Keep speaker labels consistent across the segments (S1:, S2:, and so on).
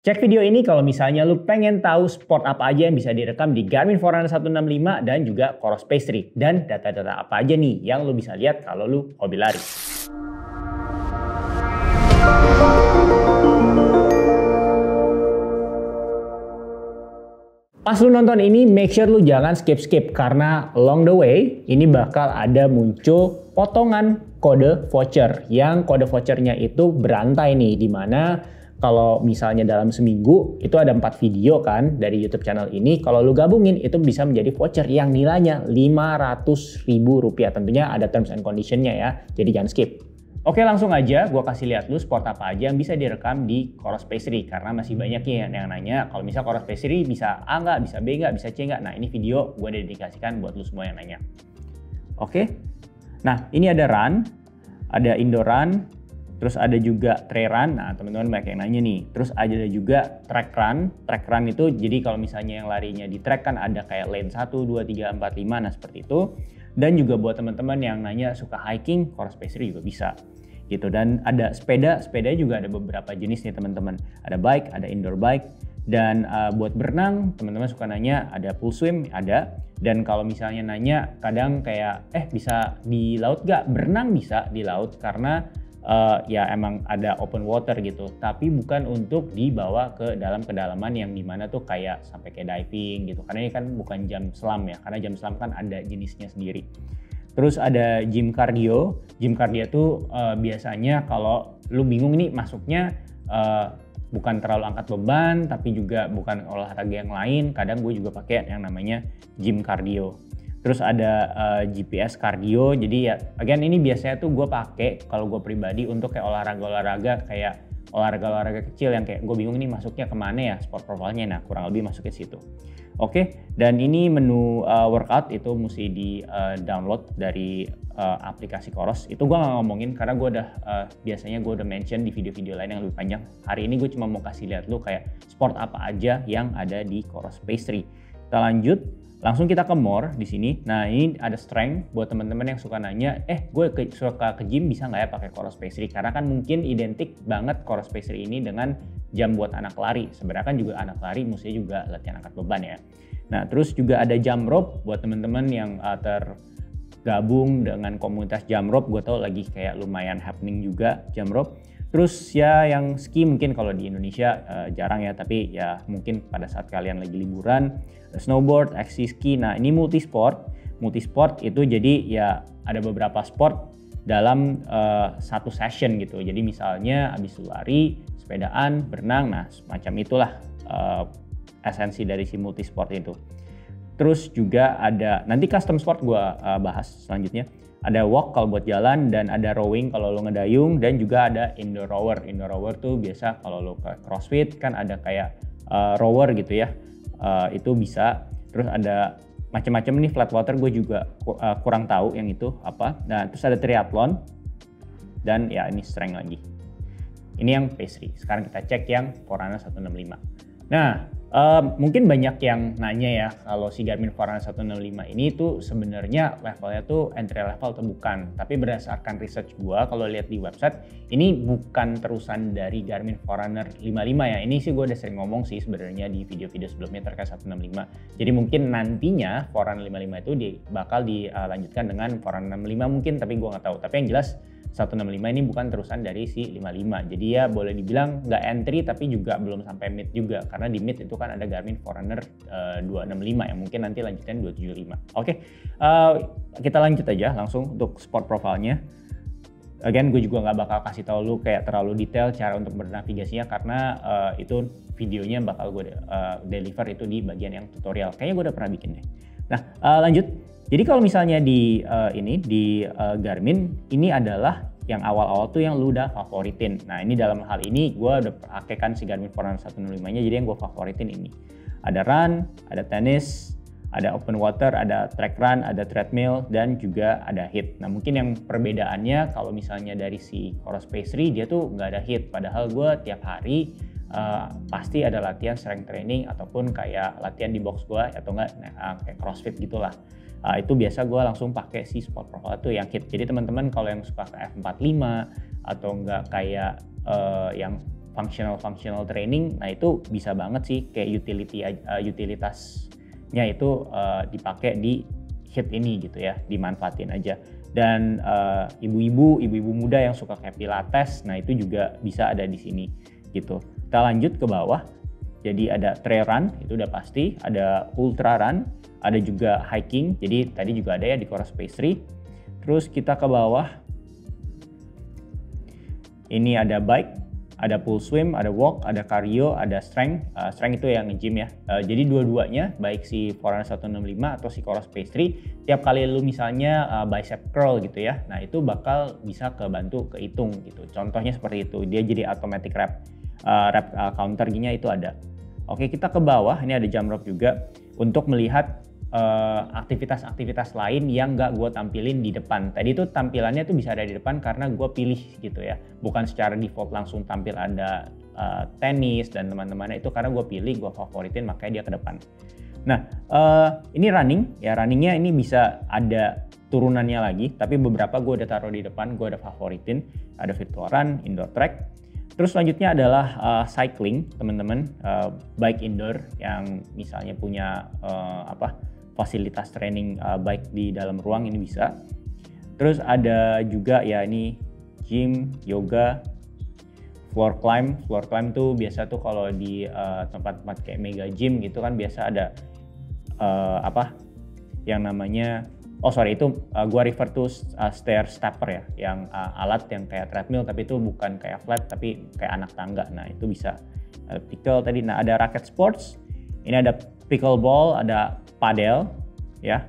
S1: Cek video ini kalau misalnya lu pengen tahu sport apa aja yang bisa direkam di Garmin Forerunner 165 dan juga Coros Pace 3. Dan data-data apa aja nih yang lu bisa lihat kalau lu hobi lari. Pas lu nonton ini, make sure lu jangan skip karena along the way ini bakal ada muncul potongan kode voucher yang kode vouchernya itu berantai nih, dimana kalau misalnya dalam seminggu itu ada 4 video kan dari YouTube channel ini, kalau lu gabungin itu bisa menjadi voucher yang nilainya Rp500.000. Tentunya ada terms and conditionnya ya, jadi jangan skip. Oke, langsung aja gue kasih lihat lu sport apa aja yang bisa direkam di Coros Pace 3, karena masih banyak nih yang nanya kalau misal Coros Pace 3 bisa A nggak, bisa B nggak, bisa C nggak. Nah ini video gue dedikasikan buat lu semua yang nanya. Oke, nah ini ada run, ada indoor run, terus ada juga trail run. Nah teman-teman banyak yang nanya nih. Terus ada juga track run. Track run itu jadi kalau misalnya yang larinya di track kan ada kayak lane 1, 2, 3, 4, 5, nah seperti itu. Dan juga buat teman-teman yang nanya suka hiking, Coros Pace 3 juga bisa gitu. Dan ada sepeda juga ada beberapa jenis nih teman-teman. Ada bike, ada indoor bike. Dan buat berenang, teman-teman suka nanya ada pool swim, ada. Dan kalau misalnya nanya kadang kayak bisa di laut gak? Berenang bisa di laut karena ya emang ada open water gitu, tapi bukan untuk dibawa ke dalam kedalaman yang dimana tuh kayak sampai kayak diving gitu, karena ini kan bukan jam selam ya, karena jam selam kan ada jenisnya sendiri. Terus ada gym cardio tuh biasanya kalau lu bingung nih masuknya bukan terlalu angkat beban tapi juga bukan olahraga yang lain, kadang gue juga pakai yang namanya gym cardio. Terus ada GPS cardio, jadi ya again ini biasanya tuh gue pakai kalau gue pribadi untuk kayak olahraga olahraga kecil yang kayak gue bingung ini masuknya kemana ya sport profile-nya, nah kurang lebih masuknya situ. Oke, dan ini menu workout itu mesti di download dari aplikasi Coros. Itu gue nggak ngomongin karena gue udah biasanya gue udah mention di video-video lain yang lebih panjang. Hari ini gue cuma mau kasih lihat lu kayak sport apa aja yang ada di Coros Pace 3. Kita lanjut. Langsung kita ke more di sini. Nah ini ada strength buat teman-teman yang suka nanya, gue suka ke gym bisa nggak ya pakai Coros Pace 3? Karena kan mungkin identik banget Coros Pace 3 ini dengan jam buat anak lari. Sebenarnya kan juga anak lari mestinya juga latihan angkat beban ya. Nah terus juga ada jump rope buat teman-teman yang tergabung dengan komunitas jump rope. Gue tau lagi kayak lumayan happening juga jump rope. Terus ya yang ski mungkin kalau di Indonesia jarang ya, tapi ya mungkin pada saat kalian lagi liburan. Snowboard, XC ski, nah ini multisport itu jadi ya ada beberapa sport dalam satu session gitu. Jadi misalnya habis lari, sepedaan, berenang, nah semacam itulah esensi dari si multisport itu. Terus juga ada nanti custom sport gue bahas selanjutnya. Ada walk kalau buat jalan, dan ada rowing kalau lo ngedayung, dan juga ada indoor rower. Indoor rower tuh biasa kalau lo ke CrossFit kan ada kayak rower gitu ya, itu bisa. Terus ada macam-macam nih flat water, gue juga kurang tahu yang itu apa. Nah terus ada triathlon, dan ya ini strength lagi. Ini yang Pace 3. Sekarang kita cek yang Forerunner 165. Nah mungkin banyak yang nanya ya kalau si Garmin Forerunner 165 ini tuh sebenarnya levelnya tuh entry level atau bukan. Tapi berdasarkan research gua kalau lihat di website ini bukan terusan dari Garmin Forerunner 55 ya. Ini sih gua udah sering ngomong sih sebenarnya di video-video sebelumnya terkait 165. Jadi mungkin nantinya Forerunner 55 itu bakal dilanjutkan dengan Forerunner 65 mungkin, tapi gua nggak tahu. Tapi yang jelas 165 ini bukan terusan dari si 55. Jadi ya boleh dibilang nggak entry tapi juga belum sampai mid juga. Karena di mid itu kan ada Garmin Forerunner 265 yang mungkin nanti lanjutin 275. Oke, kita lanjut aja langsung untuk sport profile-nya. Again, gue juga nggak bakal kasih tau lu kayak terlalu detail cara untuk bernavigasinya karena itu videonya bakal gue deliver itu di bagian yang tutorial. Kayaknya gue udah pernah bikin deh. Nah, lanjut. Jadi kalau misalnya di Garmin ini adalah yang awal-awal tuh yang lu udah favoritin. Nah ini dalam hal ini gue udah pakai kan si Garmin Forerunner 165-nya, jadi yang gue favoritin ini. Ada run, ada tennis, ada open water, ada track run, ada treadmill, dan juga ada HIIT. Nah mungkin yang perbedaannya kalau misalnya dari si Coros Pace 3 dia tuh nggak ada HIIT. Padahal gue tiap hari pasti ada latihan strength training ataupun kayak latihan di box gue atau enggak kayak CrossFit gitulah. Itu biasa gue langsung pakai si sport profile itu yang HIIT. Jadi teman-teman kalau yang suka ke F45 atau enggak kayak yang functional training, nah itu bisa banget sih kayak utilitasnya itu dipakai di HIIT ini gitu ya, dimanfaatin aja. Dan ibu-ibu muda yang suka kayak pilates, nah itu juga bisa ada di sini gitu. Kita lanjut ke bawah. Jadi ada trail run, itu udah pasti, ada ultra run, ada juga hiking. Jadi tadi juga ada ya di Coros Phase 3. Terus kita ke bawah. Ini ada bike, ada pool swim, ada walk, ada cardio, ada strength. Strength itu yang nge-gym ya. Jadi dua-duanya, baik si Forerunner 165 atau si Coros Phase 3, tiap kali lu misalnya bicep curl gitu ya, nah itu bakal bisa kebantu kehitung gitu. Contohnya seperti itu, dia jadi automatic rep counter-nya itu ada. Oke, kita ke bawah, ini ada jump rope juga untuk melihat aktivitas-aktivitas lain yang nggak gue tampilin di depan. Tadi itu tampilannya tuh bisa ada di depan karena gue pilih gitu ya, bukan secara default langsung tampil ada tenis dan teman-temannya, itu karena gue pilih, gue favoritin, makanya dia ke depan. Nah, ini running ya, runningnya ini bisa ada turunannya lagi, tapi beberapa gue udah taruh di depan, gue udah favoritin. Ada virtual run, indoor track. Terus selanjutnya adalah cycling, teman-teman, bike indoor yang misalnya punya fasilitas training bike di dalam ruang, ini bisa. Terus ada juga ya ini gym, yoga, floor climb. Floor climb tuh biasa tuh kalau di tempat-tempat kayak mega gym gitu kan biasa ada yang namanya, itu gua refer to stair stepper ya, yang alat yang kayak treadmill tapi itu bukan kayak flat tapi kayak anak tangga. Nah itu bisa. Ada pickle tadi. Nah ada racket sports, ini ada pickleball, ada padel ya,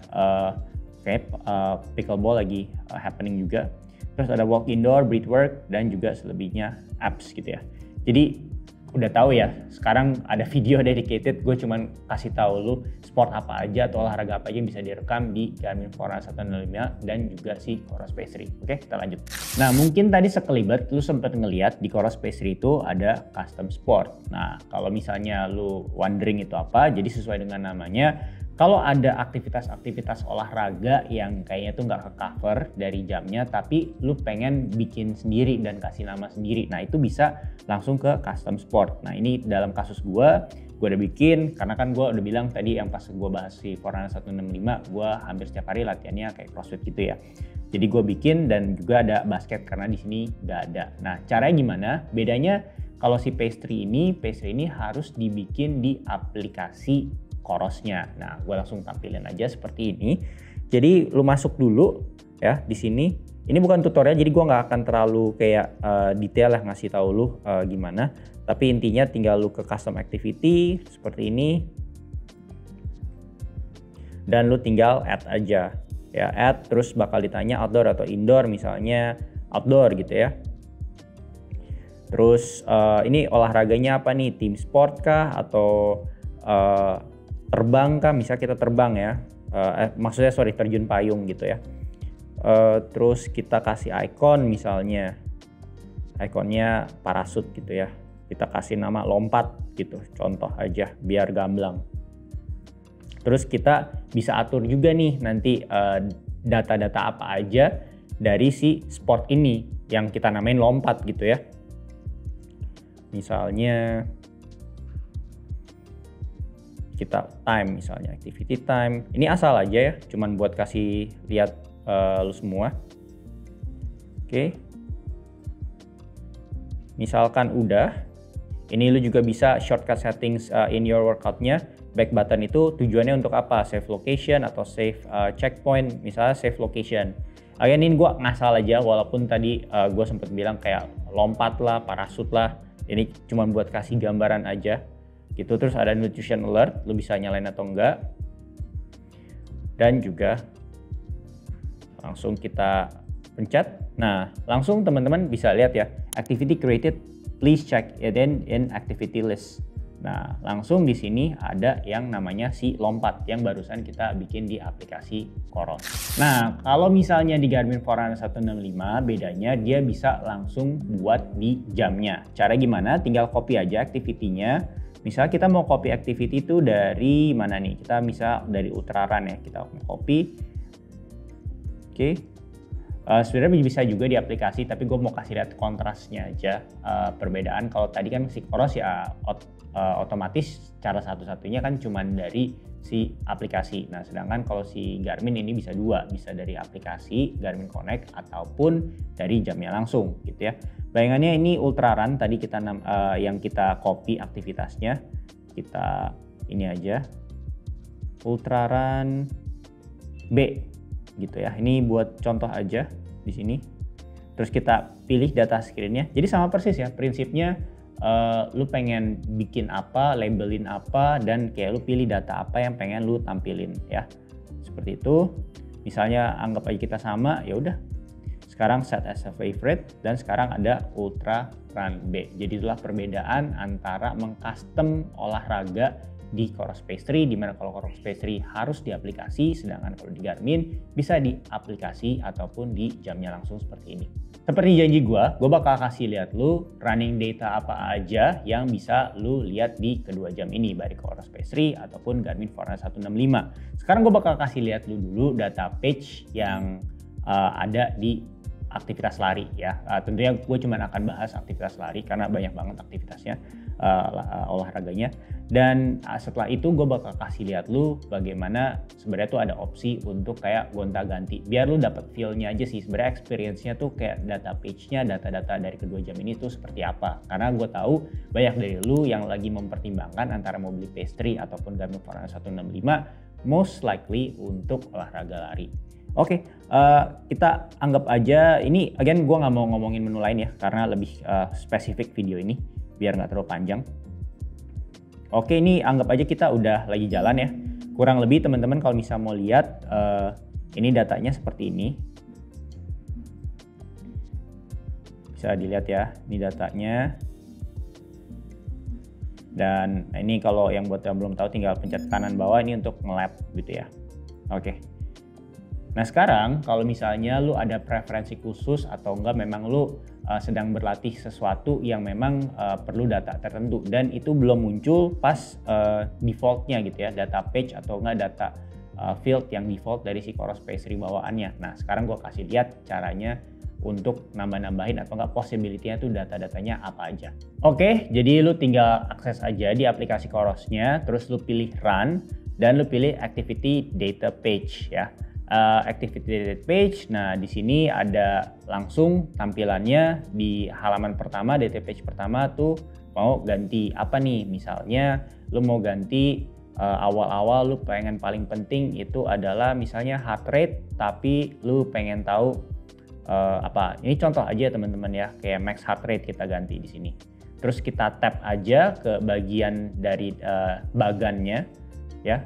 S1: pickleball lagi happening juga. Terus ada walk indoor, breathwork, dan juga selebihnya abs gitu ya. Jadi udah tahu ya, sekarang ada video dedicated, gue cuman kasih tahu lu sport apa aja atau olahraga apa aja yang bisa direkam di Garmin Forerunner 165 dan juga si Coros Phase 3. Oke, kita lanjut. Nah, mungkin tadi sekelibet lu sempat ngelihat di Coros Phase 3 itu ada custom sport. Nah, kalau misalnya lu wondering itu apa, jadi sesuai dengan namanya, kalau ada aktivitas-aktivitas olahraga yang kayaknya tuh nggak ke-cover dari jamnya, tapi lu pengen bikin sendiri dan kasih nama sendiri, nah itu bisa langsung ke custom sport. Nah ini dalam kasus gue udah bikin, karena kan gue udah bilang tadi yang pas gue bahas si Forerunner 165, gue hampir setiap hari latihannya kayak CrossFit gitu ya. Jadi gue bikin dan juga ada basket karena di sini nggak ada. Nah caranya gimana? Bedanya kalau si Phase 3 ini harus dibikin di aplikasi Corosnya. Nah, gue langsung tampilin aja seperti ini. Jadi lu masuk dulu ya di sini. Ini bukan tutorial, jadi gue nggak akan terlalu kayak detail lah ngasih tahu lu gimana. Tapi intinya tinggal lu ke custom activity seperti ini. Dan lu tinggal add aja. Ya, add, terus bakal ditanya outdoor atau indoor, misalnya outdoor gitu ya. Terus ini olahraganya apa nih? Team sport kah atau terbang kah? Misal kita terbang ya, maksudnya terjun payung gitu ya. Terus kita kasih icon, misalnya iconnya parasut gitu ya, kita kasih nama lompat gitu, contoh aja biar gamblang. Terus kita bisa atur juga nih nanti data-data apa aja dari si sport ini yang kita namain lompat gitu ya. Misalnya kita time, misalnya activity time. Ini asal aja ya, cuman buat kasih lihat lu semua. Oke. Misalkan udah, ini lu juga bisa shortcut settings in your workout-nya. Back button itu tujuannya untuk apa? Save location atau save checkpoint, misalnya save location. Again, ini gue ngasal aja, walaupun tadi gue sempat bilang kayak lompat lah, parasut lah. Ini cuma buat kasih gambaran aja gitu. Terus ada notification alert, lu bisa nyalain atau enggak. Dan juga langsung kita pencet. Nah, langsung teman-teman bisa lihat ya, activity created, please check it in activity list. Nah, langsung di sini ada yang namanya si lompat yang barusan kita bikin di aplikasi Coros. Nah, kalau misalnya di Garmin Forerunner 165, bedanya dia bisa langsung buat di jamnya. Cara gimana? Tinggal copy aja activity-nya. Misal kita mau copy activity itu dari mana nih? Kita bisa dari Ultra Run ya, kita mau copy. Oke. Sebenarnya bisa juga di aplikasi, tapi gue mau kasih lihat kontrasnya aja. Perbedaan kalau tadi kan si Coros ya otomatis cara satu-satunya kan cuman dari si aplikasi. Nah sedangkan kalau si Garmin ini bisa dua, bisa dari aplikasi Garmin Connect ataupun dari jamnya langsung gitu ya. Bayangannya ini Ultra Run tadi kita yang kita copy aktivitasnya, kita ini aja Ultra Run B gitu ya. Ini buat contoh aja di sini. Terus kita pilih data screen-nya. Jadi sama persis ya prinsipnya. Lu pengen bikin apa, labelin apa, dan kayak lu pilih data apa yang pengen lu tampilin ya. Seperti itu. Misalnya anggap aja kita sama, ya udah. Sekarang set as a favorite dan sekarang ada Ultra Run B. Jadi itulah perbedaan antara mengcustom olahraga di Coros Pace 3, dimana kalau Coros Pace 3 harus di aplikasi, sedangkan kalau di Garmin bisa di aplikasi ataupun di jamnya langsung seperti ini. Seperti janji gue bakal kasih lihat lu running data apa aja yang bisa lu lihat di kedua jam ini, baik Coros Pace 3 ataupun Garmin Forerunner 165. Sekarang gue bakal kasih lihat lu dulu data page yang ada di aktivitas lari ya. Tentunya gue cuma akan bahas aktivitas lari karena banyak banget aktivitasnya, olahraganya. Dan setelah itu gue bakal kasih lihat lu bagaimana sebenarnya tuh ada opsi untuk kayak gonta-ganti. Biar lu dapat feel-nya aja sih, sebenarnya experience-nya tuh kayak data page-nya, data-data dari kedua jam ini tuh seperti apa. Karena gue tahu banyak dari lu yang lagi mempertimbangkan antara mau beli Pace 3 ataupun Garmin Forerunner 165, most likely untuk olahraga lari. Oke, kita anggap aja ini, again gue nggak mau ngomongin menu lain ya, karena lebih spesifik video ini, biar nggak terlalu panjang. Oke, ini anggap aja kita udah lagi jalan ya. Kurang lebih teman-teman kalau misal mau lihat, ini datanya seperti ini. Bisa dilihat ya, ini datanya. Dan ini kalau yang buat yang belum tahu tinggal pencet kanan bawah ini untuk nge-lap gitu ya. Oke. Nah sekarang kalau misalnya lu ada preferensi khusus atau enggak memang lu sedang berlatih sesuatu yang memang perlu data tertentu dan itu belum muncul pas defaultnya gitu ya, data page atau enggak data field yang default dari si Coros Pace 3 bawaannya. Nah sekarang gue kasih lihat caranya untuk nambah-nambahin atau enggak possibility-nya tuh data-datanya apa aja. Oke, jadi lu tinggal akses aja di aplikasi Corosnya, terus lu pilih run dan lu pilih activity data page ya. Activity data page. Nah, di sini ada langsung tampilannya di halaman pertama, data page pertama tuh mau ganti apa nih? Misalnya lu mau ganti awal-awal lu pengen paling penting itu adalah misalnya heart rate, tapi lu pengen tahu apa? Ini contoh aja teman-teman ya, kayak max heart rate kita ganti di sini. Terus kita tap aja ke bagian dari bagannya ya.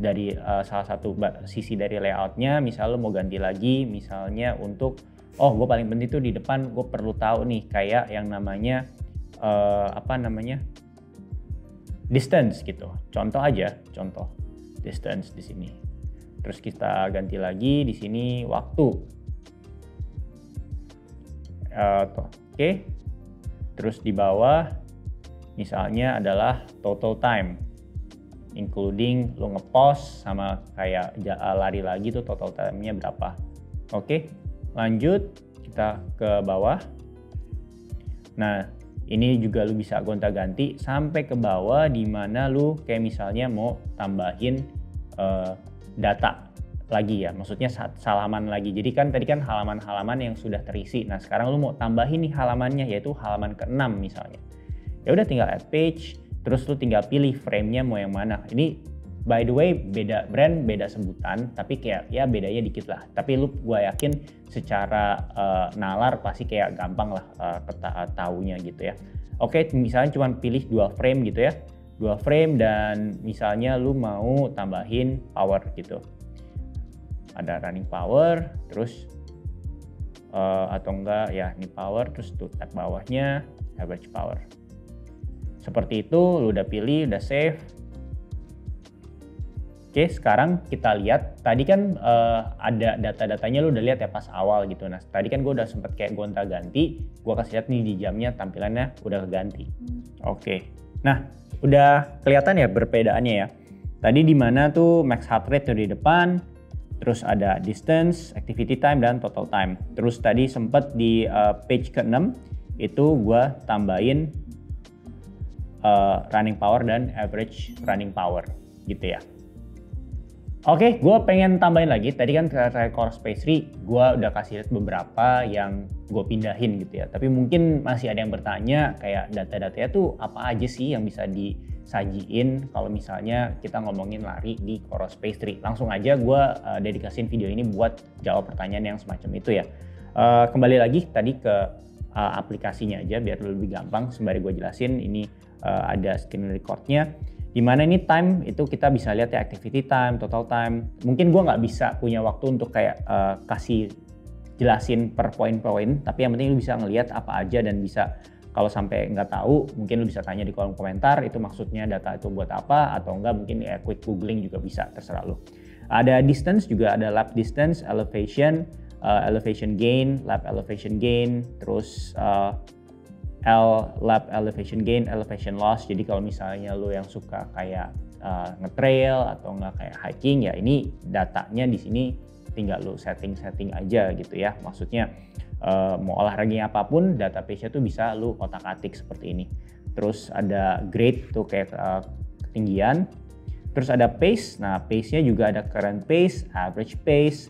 S1: Dari salah satu sisi dari layoutnya, misal lo mau ganti lagi misalnya untuk gue paling penting tuh di depan gue perlu tahu nih kayak yang namanya distance gitu, contoh aja, contoh distance di sini. Terus kita ganti lagi di sini waktu. Oke. Terus di bawah misalnya adalah total time, including lo ngepost sama kayak lari lagi tuh total time-nya berapa. Oke, lanjut kita ke bawah. Nah, ini juga lu bisa gonta-ganti sampai ke bawah di mana lu kayak misalnya mau tambahin data lagi ya, maksudnya halaman lagi. Jadi kan tadi kan halaman-halaman yang sudah terisi. Nah, sekarang lu mau tambahin nih halamannya, yaitu halaman ke-6 misalnya. Ya udah tinggal add page. Terus lu tinggal pilih frame-nya mau yang mana. Ini by the way beda brand, beda sebutan, tapi kayak ya bedanya dikit lah. Tapi gue yakin secara nalar pasti kayak gampang lah taunya gitu ya. Oke, misalnya cuma pilih 2 frame gitu ya. 2 frame dan misalnya lu mau tambahin power gitu. Ada running power, terus atau enggak ya ini power, terus tuh tab bawahnya average power. Seperti itu, lu udah pilih, udah save. Oke, sekarang kita lihat. Tadi kan ada data-datanya lu udah lihat ya pas awal gitu. Nah, tadi kan gue udah sempet kayak gonta-ganti. Gue kasih lihat nih di jamnya tampilannya udah keganti. Oke. Nah, udah kelihatan ya perbedaannya ya. Tadi di mana tuh max heart rate tuh di depan. Terus ada distance, activity time, dan total time. Terus tadi sempat di page ke-6 itu gue tambahin running power dan average running power gitu ya. Oke, gue pengen tambahin lagi. Tadi kan terkait Chorus Pastry, gue udah kasih lihat beberapa yang gue pindahin gitu ya. Tapi mungkin masih ada yang bertanya kayak data-datanya tuh apa aja sih yang bisa disajiin kalau misalnya kita ngomongin lari di Chorus Pastry. Langsung aja gue dedikasiin video ini buat jawab pertanyaan yang semacam itu ya. Kembali lagi tadi ke aplikasinya aja biar lebih gampang. Sembari gue jelasin, ini ada screen recordnya. Dimana ini time itu kita bisa lihat ya activity time, total time. Mungkin gue nggak bisa punya waktu untuk kayak kasih jelasin per poin-poin, tapi yang penting lu bisa ngelihat apa aja dan bisa kalau sampai nggak tahu mungkin lu bisa tanya di kolom komentar itu maksudnya data itu buat apa atau enggak mungkin ya quick googling juga bisa, terserah lu. Ada distance juga, ada lap distance, elevation, elevation gain, lap elevation gain, terus lap elevation gain, elevation loss. Jadi kalau misalnya lo yang suka kayak nge-trail atau nggak kayak hiking ya ini datanya di sini tinggal lo setting aja gitu ya. Maksudnya mau olahraganya apapun database-nya tuh bisa lo otak-atik seperti ini. Terus ada grade tuh kayak ketinggian. Terus ada pace. Nah, pace-nya juga ada current pace, average pace,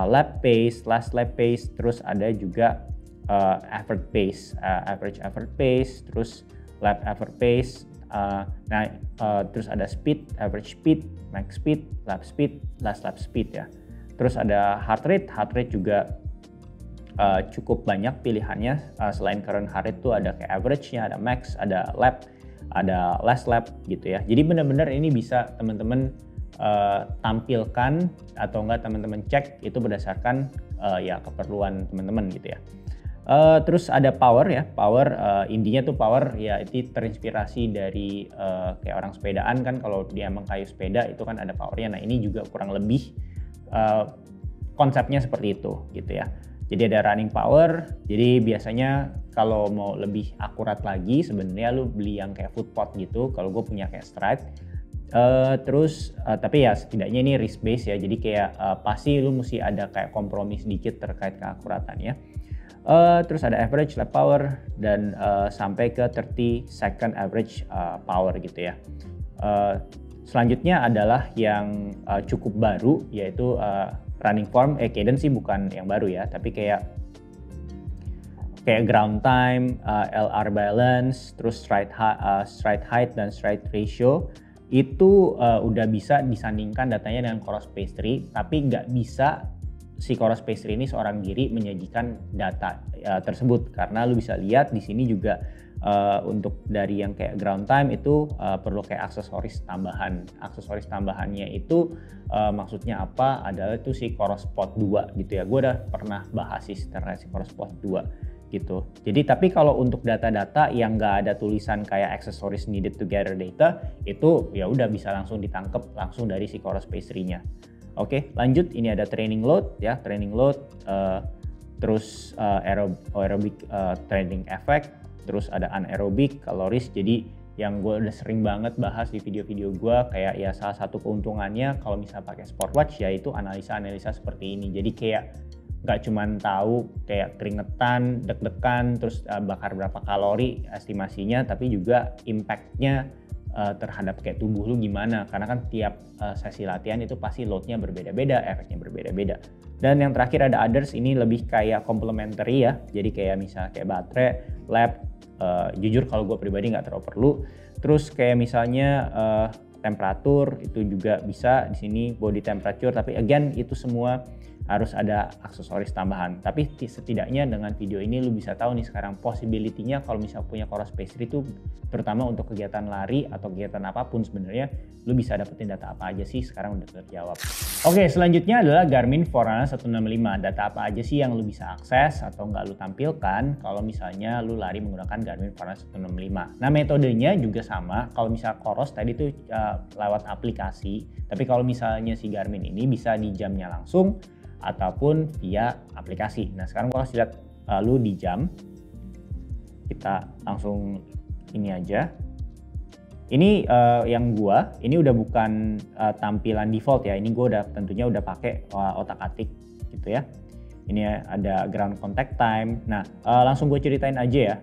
S1: lap pace, last lap pace. Terus ada juga effort pace, average effort pace, terus lap effort pace, terus ada speed, average speed, max speed, lap speed, last lap speed ya. Terus ada heart rate juga cukup banyak pilihannya. Selain current heart rate tuh ada kayak average-nya, ada max, ada lap, ada last lap gitu ya. Jadi benar-benar ini bisa teman-teman tampilkan atau enggak teman-teman cek itu berdasarkan ya keperluan teman-teman gitu ya. Terus ada power ya, intinya tuh power ya itu terinspirasi dari kayak orang sepedaan kan, kalau dia emang kayu sepeda itu kan ada powernya. Nah ini juga kurang lebih konsepnya seperti itu gitu ya. Jadi ada running power, jadi biasanya kalau mau lebih akurat lagi sebenarnya lu beli yang kayak footpod gitu, kalau gue punya kayak Stride. Tapi ya setidaknya ini risk based ya, jadi kayak pasti lu mesti ada kayak kompromi sedikit terkait keakuratannya. Terus ada average lap power dan sampai ke 30 second average power gitu ya. Selanjutnya adalah yang cukup baru yaitu running form. Cadence sih bukan yang baru ya, tapi kayak ground time, LR balance, terus stride height dan stride ratio itu udah bisa disandingkan datanya dengan Chorus Pastry, tapi nggak bisa si Chorus Pastry ini seorang diri menyajikan data tersebut, karena lu bisa lihat di sini juga untuk dari yang kayak ground time itu perlu kayak aksesoris tambahan. Aksesoris tambahannya itu maksudnya apa? Adalah itu si Chorus Pod 2 gitu ya. Gue udah pernah bahas sih terkait si Chorus Pod 2 gitu. Jadi tapi kalau untuk data-data yang nggak ada tulisan kayak accessories needed to gather data itu ya udah bisa langsung ditangkap langsung dari si Chorus Pastry-nya. Oke, lanjut. Ini ada training load ya, training load, terus aerobic training effect, terus ada anaerobic calories. Jadi yang gue udah sering banget bahas di video-video gue kayak ya salah satu keuntungannya kalau misalnya pakai sport watch yaitu analisa seperti ini. Jadi kayak nggak cuman tahu kayak keringetan, deg-degan, terus bakar berapa kalori estimasinya, tapi juga impactnya terhadap kayak tubuh lu gimana, karena kan tiap sesi latihan itu pasti loadnya berbeda-beda, efeknya berbeda-beda. Dan yang terakhir ada others, ini lebih kayak complementary ya, jadi kayak misalnya kayak baterai, lab, jujur kalau gue pribadi nggak terlalu perlu. Terus kayak misalnya temperatur itu juga bisa di sini, body temperature, tapi again itu semua harus ada aksesoris tambahan. Tapi setidaknya dengan video ini lu bisa tahu nih sekarang possibility-nya kalau misalnya punya Chorus Pastry itu terutama untuk kegiatan lari atau kegiatan apapun sebenarnya lu bisa dapetin data apa aja sih, sekarang udah terjawab. Oke, selanjutnya adalah Garmin Forerunner 165. Data apa aja sih yang lu bisa akses atau nggak lu tampilkan kalau misalnya lu lari menggunakan Garmin Forerunner 165. Nah, metodenya juga sama. Kalau misalnya Chorus tadi tuh lewat aplikasi, tapi kalau misalnya si Garmin ini bisa di jamnya langsung ataupun via aplikasi. Nah, sekarang gua kasih lihat lu di jam. Kita langsung ini aja. Ini yang ini udah bukan tampilan default ya. Ini gue tentunya udah pakai otak-atik gitu ya. Ini ada ground contact time. Nah, langsung gue ceritain aja ya.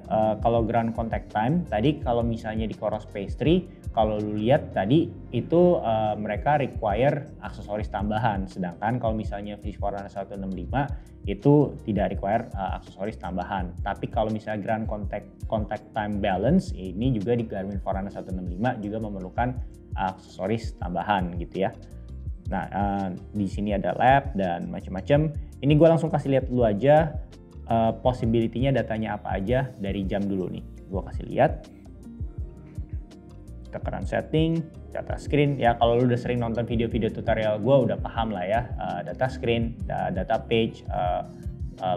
S1: Kalau ground contact time, tadi kalau misalnya di Coros Pastry, kalau lu lihat tadi itu mereka require aksesoris tambahan. Sedangkan kalau misalnya Fish Forerunner 165 itu tidak require aksesoris tambahan. Tapi kalau misalnya ground contact time balance, ini juga di Garmin Forerunner 165 juga memerlukan aksesoris tambahan gitu ya. Nah, di sini ada lap dan macam-macam. Ini gue langsung kasih lihat dulu aja possibility-nya, datanya apa aja dari jam dulu nih. Gue kasih lihat. Kita run setting, data screen. Ya kalau lu udah sering nonton video-video tutorial gue udah paham lah ya. Data screen, data page,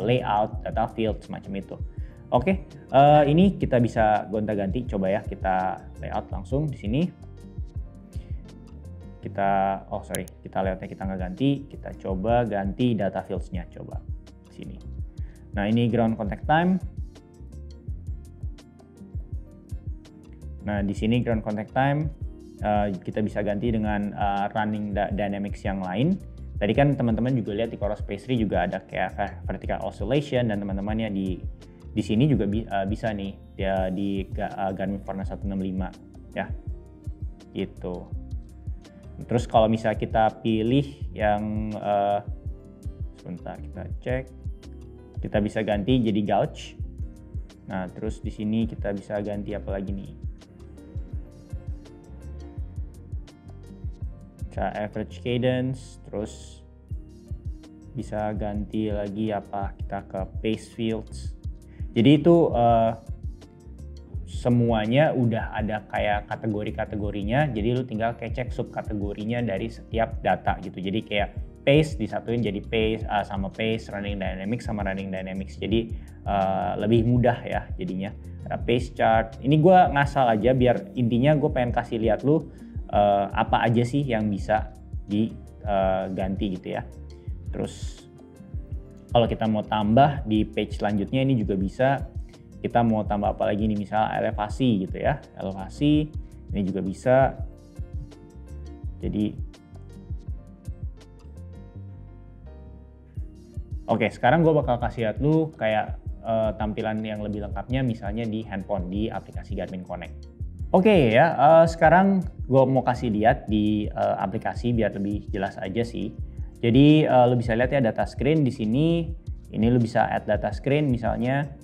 S1: layout, data field, semacam itu. Oke, ini kita bisa gonta-ganti. Coba ya kita layout langsung di sini. Kita layoutnya kita nggak ganti, kita coba ganti data fields-nya, coba sini. Nah ini ground contact time. Nah di sini ground contact time kita bisa ganti dengan running dynamics yang lain. Tadi kan teman-teman juga lihat di Coros Pastry juga ada kayak vertical oscillation, dan teman-temannya di sini juga bisa nih ya di Garmin Forerunner 165 ya gitu. Terus kalau misalnya kita pilih yang sebentar kita cek, kita bisa ganti jadi gauge. Nah terus di sini kita bisa ganti apa lagi nih? Bisa average cadence, terus bisa ganti lagi apa? Kita ke pace fields. Jadi itu semuanya udah ada kayak kategori-kategorinya, jadi lu tinggal cek subkategorinya dari setiap data gitu. Jadi kayak pace disatuin jadi pace sama pace, running dynamics sama running dynamics. Jadi lebih mudah ya jadinya. Ada pace chart. Ini gue ngasal aja biar intinya gue pengen kasih lihat lu apa aja sih yang bisa diganti gitu ya. Terus kalau kita mau tambah di page selanjutnya ini juga bisa. Kita mau tambah apa lagi nih, misal elevasi gitu ya, elevasi ini juga bisa. Jadi oke, sekarang gue bakal kasih lihat lu kayak tampilan yang lebih lengkapnya misalnya di handphone, di aplikasi Garmin Connect. Oke ya, sekarang gue mau kasih lihat di aplikasi biar lebih jelas aja sih. Jadi lu bisa lihat ya data screen di sini. Ini lu bisa add data screen misalnya.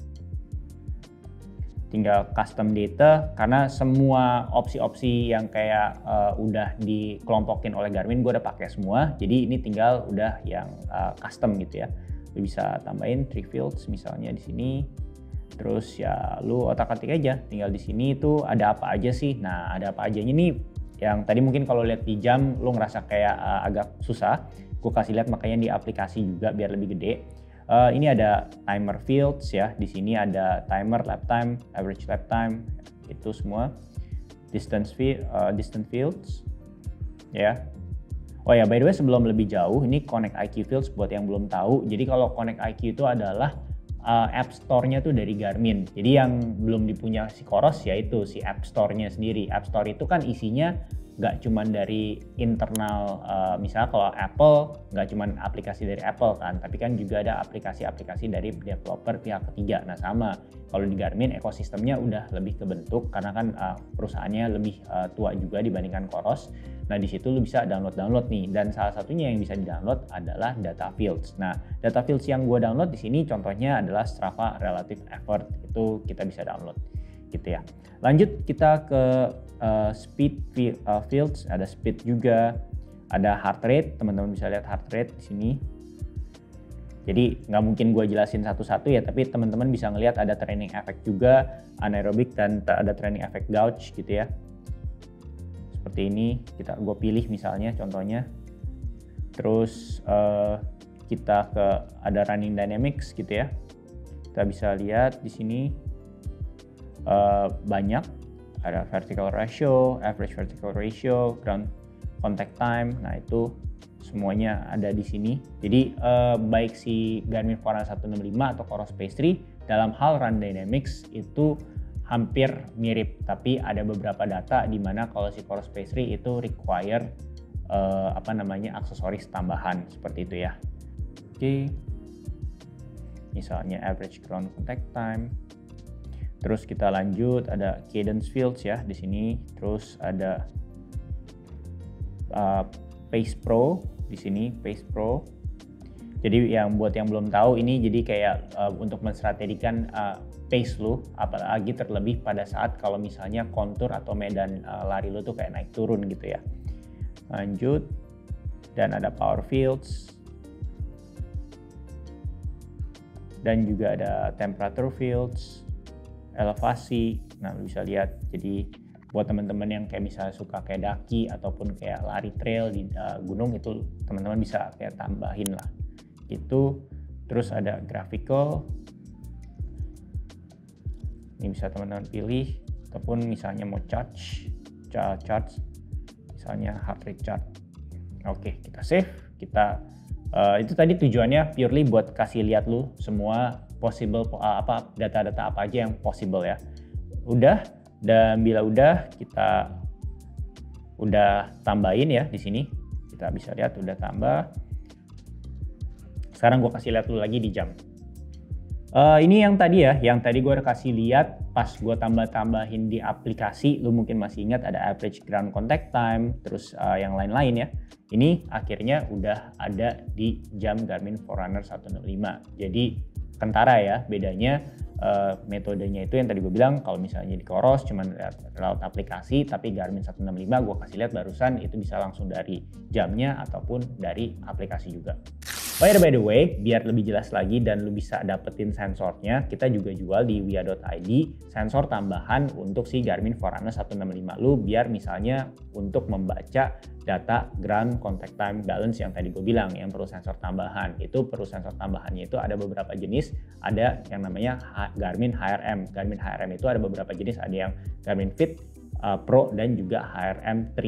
S1: Tinggal custom data, karena semua opsi-opsi yang kayak udah dikelompokin oleh Garmin gue udah pakai semua. Jadi ini tinggal udah yang custom gitu ya. Lu bisa tambahin 3 fields misalnya di sini. Terus ya lu otak-atik aja. Tinggal di sini tuh ada apa aja sih. Nah ada apa aja nih yang tadi mungkin kalau lihat di jam lu ngerasa kayak agak susah. Gue kasih lihat makanya di aplikasi juga biar lebih gede. Ini ada timer fields ya, di sini ada timer, lap time, average lap time, itu semua. Distance fields ya. Oh ya, by the way sebelum lebih jauh, ini Connect IQ fields buat yang belum tahu. Jadi kalau Connect IQ itu adalah app store-nya tuh dari Garmin. Jadi yang belum dipunya si Coros yaitu si app store-nya sendiri. App store itu kan isinya nggak cuman dari internal, misalnya kalau Apple nggak cuman aplikasi dari Apple kan, tapi kan juga ada aplikasi-aplikasi dari developer pihak ketiga. Nah sama, kalau di Garmin ekosistemnya udah lebih kebentuk karena kan perusahaannya lebih tua juga dibandingkan Coros. Nah di situ lu bisa download nih, dan salah satunya yang bisa di-download adalah data fields. Nah data fields yang gue download di sini contohnya adalah Strava Relative Effort, itu kita bisa download gitu ya. Lanjut kita ke speed fields, ada speed juga, ada heart rate, teman-teman bisa lihat heart rate di sini. Jadi nggak mungkin gue jelasin satu-satu ya, tapi teman-teman bisa ngelihat ada training effect juga, anaerobic, dan ada training effect gauge gitu ya. Seperti ini, gue pilih misalnya contohnya. Terus kita ke ada running dynamics gitu ya. Kita bisa lihat di sini banyak. Ada vertical ratio, average vertical ratio, ground contact time. Nah itu semuanya ada di sini. Jadi baik si Garmin Forerunner 165 atau Coros Pastry dalam hal run dynamics itu hampir mirip, tapi ada beberapa data di mana kalau si Coros Pastry itu require aksesoris tambahan seperti itu ya. Oke. Misalnya average ground contact time. Terus kita lanjut ada cadence fields ya di sini. Terus ada Pace Pro di sini, Pace Pro. Jadi buat yang belum tahu, ini jadi kayak untuk menstrategikan pace lu, apalagi terlebih pada saat kalau misalnya kontur atau medan lari lu tuh kayak naik turun gitu ya. Lanjut, dan ada power fields, dan juga ada temperature fields, elevasi. Nah, lu bisa lihat, jadi buat teman-teman yang kayak misalnya suka kayak daki ataupun kayak lari trail di gunung, itu teman-teman bisa kayak tambahin lah itu. Terus ada graphical, ini bisa teman-teman pilih, ataupun misalnya mau charts, misalnya heart rate chart. Oke, kita save. Kita itu tadi tujuannya purely buat kasih lihat lu semua possible data-data apa aja yang possible ya. Udah, dan bila udah, kita udah tambahin ya di sini. Kita bisa lihat udah tambah. Sekarang gue kasih lihat dulu lagi di jam. Ini yang tadi ya, yang tadi gue kasih lihat pas gue tambahin di aplikasi. Lu mungkin masih ingat ada average ground contact time, terus yang lain-lain ya. Ini akhirnya udah ada di jam Garmin Forerunner 165. Jadi kentara ya, bedanya metodenya itu yang tadi gue bilang, kalau misalnya di Coros cuman lewat aplikasi, tapi Garmin 165 gue kasih lihat barusan itu bisa langsung dari jamnya ataupun dari aplikasi juga. By the way, biar lebih jelas lagi dan lu bisa dapetin sensornya, kita juga jual di wia.id sensor tambahan untuk si Garmin Forerunner 165 lu, biar misalnya untuk membaca data ground contact time balance yang tadi gue bilang, yang perlu sensor tambahan. Itu perlu sensor tambahannya itu ada beberapa jenis, ada yang namanya Garmin HRM. Garmin HRM itu ada beberapa jenis, ada yang Garmin Fit Pro dan juga HRM3.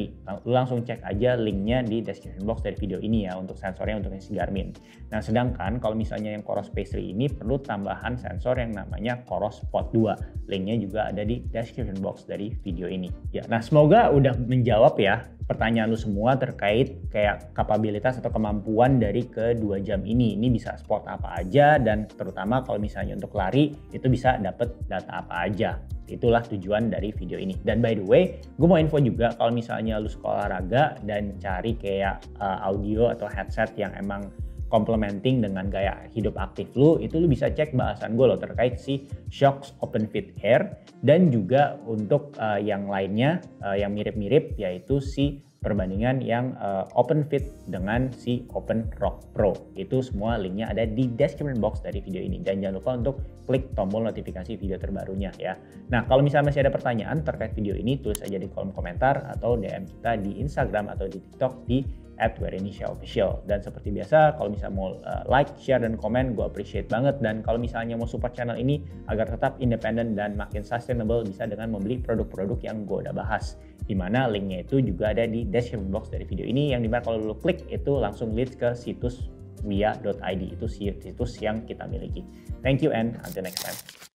S1: Lu langsung cek aja linknya di description box dari video ini ya untuk sensornya untuk si Garmin. Nah, sedangkan kalau misalnya yang Coros Pastry ini perlu tambahan sensor yang namanya Coros Spot 2. Linknya juga ada di description box dari video ini. Ya, nah semoga udah menjawab ya pertanyaan lu semua terkait kayak kapabilitas atau kemampuan dari kedua jam ini. Ini bisa spot apa aja, dan terutama kalau misalnya untuk lari itu bisa dapet data apa aja. Itulah tujuan dari video ini. Dan by the way, gue mau info juga kalau misalnya lu suka olahraga dan cari kayak audio atau headset yang emang complementing dengan gaya hidup aktif lu, itu lu bisa cek bahasan gue loh terkait si Shokz OpenFit Air, dan juga untuk yang lainnya yang mirip-mirip, yaitu si perbandingan yang OpenFit dengan si OpenRock Pro. Itu semua linknya ada di description box dari video ini, dan jangan lupa untuk klik tombol notifikasi video terbarunya ya. Nah, kalau misalnya masih ada pertanyaan terkait video ini, tulis aja di kolom komentar atau DM kita di Instagram atau di TikTok di @wearinisiaofficial. Dan seperti biasa, kalau misalnya mau like, share, dan komen, gue appreciate banget. Dan kalau misalnya mau support channel ini agar tetap independen dan makin sustainable, bisa dengan membeli produk-produk yang gue udah bahas, dimana linknya itu juga ada di description box dari video ini, yang dimana kalau lo klik itu langsung lead ke situs wia.id, itu situs yang kita miliki. Thank you and until next time.